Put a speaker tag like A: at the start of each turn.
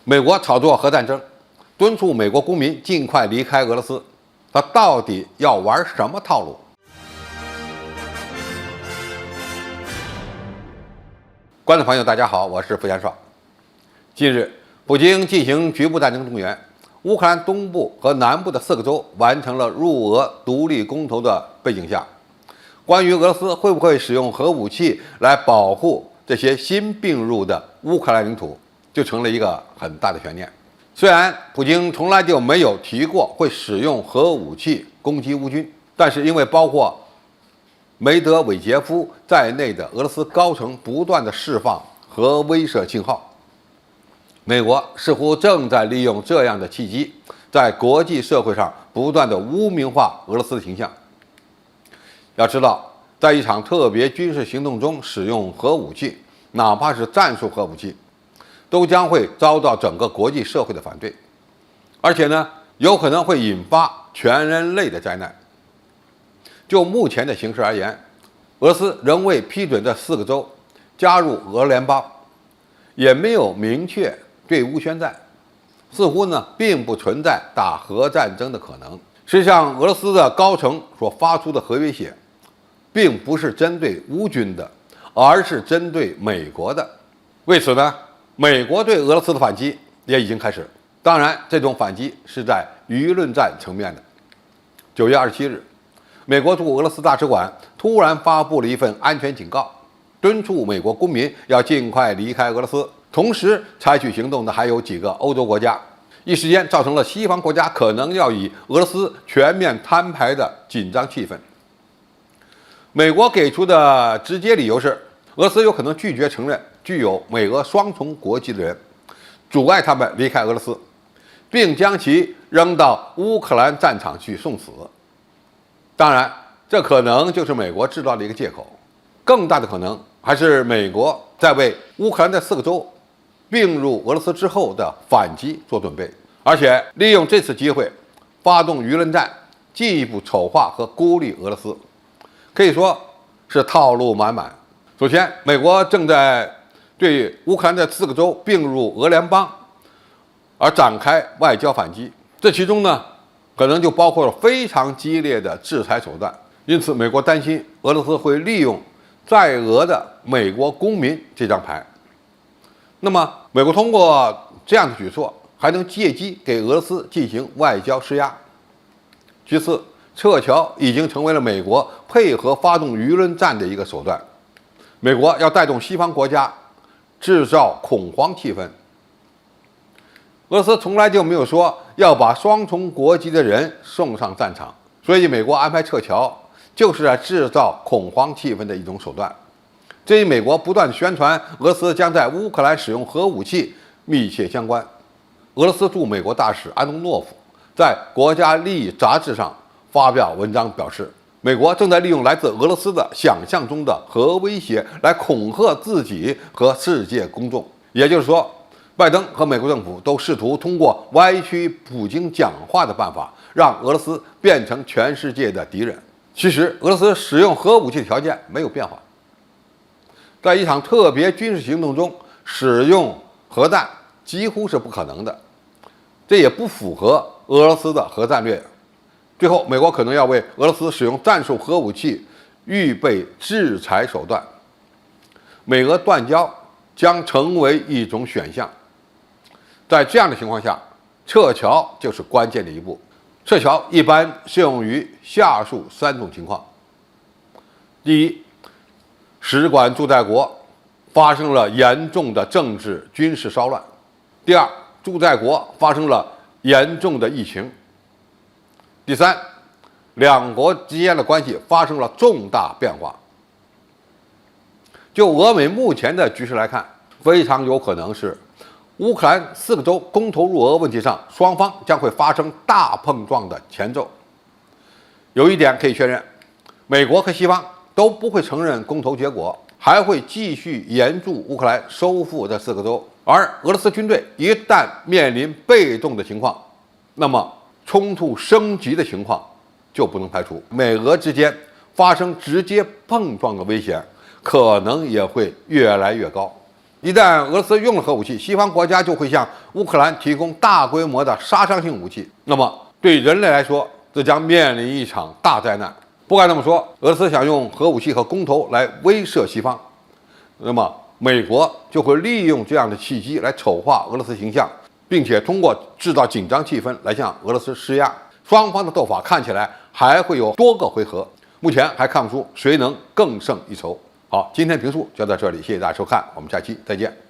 A: 美国炒作核战争，敦促美国公民尽快离开俄罗斯，他到底要玩什么套路？观众朋友，大家好，我是付贤少。近日，普京进行局部战争动员，乌克兰东部和南部的4个州完成了入俄独立公投的背景下，关于俄罗斯会不会使用核武器来保护这些新并入的乌克兰领土，就成了一个很大的悬念。虽然普京从来就没有提过会使用核武器攻击乌军，但是因为包括梅德韦杰夫在内的俄罗斯高层不断的释放核威慑信号，美国似乎正在利用这样的契机，在国际社会上不断的污名化俄罗斯的形象。要知道，在一场特别军事行动中使用核武器，哪怕是战术核武器，都将会遭到整个国际社会的反对，而且呢，有可能会引发全人类的灾难。就目前的形势而言，俄罗斯仍未批准这4个州加入俄联邦，也没有明确对乌宣战，似乎呢并不存在打核战争的可能。实际上，俄罗斯的高层所发出的核威胁，并不是针对乌军的，而是针对美国的。为此呢，美国对俄罗斯的反击也已经开始。当然，这种反击是在舆论战层面的。9月27日，美国驻俄罗斯大使馆突然发布了一份安全警告，敦促美国公民要尽快离开俄罗斯。同时采取行动的还有几个欧洲国家，一时间造成了西方国家可能要与俄罗斯全面摊牌的紧张气氛。美国给出的直接理由是，俄罗斯有可能拒绝承认具有美俄双重国籍的人，阻碍他们离开俄罗斯，并将其扔到乌克兰战场去送死。当然，这可能就是美国制造的一个借口，更大的可能还是美国在为乌克兰的4个州并入俄罗斯之后的反击做准备，而且利用这次机会发动舆论战，进一步丑化和孤立俄罗斯，可以说是套路满满。首先，美国正在对乌克兰的4个州并入俄联邦而展开外交反击，这其中呢，可能就包括了非常激烈的制裁手段。因此，美国担心俄罗斯会利用在俄的美国公民这张牌。那么，美国通过这样的举措，还能借机给俄罗斯进行外交施压。其次，撤侨已经成为了美国配合发动舆论战的一个手段。美国要带动西方国家制造恐慌气氛。俄罗斯从来就没有说要把双重国籍的人送上战场，所以美国安排撤侨就是在制造恐慌气氛的一种手段。这与美国不断宣传俄罗斯将在乌克兰使用核武器密切相关。俄罗斯驻美国大使安东诺夫在《国家利益》杂志上发表文章表示，美国正在利用来自俄罗斯的想象中的核威胁来恐吓自己和世界公众。也就是说，拜登和美国政府都试图通过歪曲普京讲话的办法，让俄罗斯变成全世界的敌人。其实，俄罗斯使用核武器的条件没有变化，在一场特别军事行动中使用核弹几乎是不可能的，这也不符合俄罗斯的核战略。最后，美国可能要为俄罗斯使用战术核武器预备制裁手段，美俄断交将成为一种选项。在这样的情况下，撤侨就是关键的一步。撤侨一般适用于下述3种情况：第一，使馆驻在国发生了严重的政治军事骚乱；第二，驻在国发生了严重的疫情；第三，两国之间的关系发生了重大变化。就俄美目前的局势来看，非常有可能是乌克兰4个州公投入俄问题上，双方将会发生大碰撞的前奏。有一点可以确认，美国和西方都不会承认公投结果，还会继续援助乌克兰收复这4个州。而俄罗斯军队一旦面临被动的情况，那么冲突升级的情况就不能排除，美俄之间发生直接碰撞的危险可能也会越来越高。一旦俄罗斯用了核武器，西方国家就会向乌克兰提供大规模的杀伤性武器，那么对人类来说，这将面临一场大灾难。不管怎么说，俄罗斯想用核武器和公投来威慑西方，那么美国就会利用这样的契机来丑化俄罗斯形象，并且通过制造紧张气氛来向俄罗斯施压。双方的斗法看起来还会有多个回合，目前还看不出谁能更胜一筹。好，今天评述就到这里，谢谢大家收看，我们下期再见。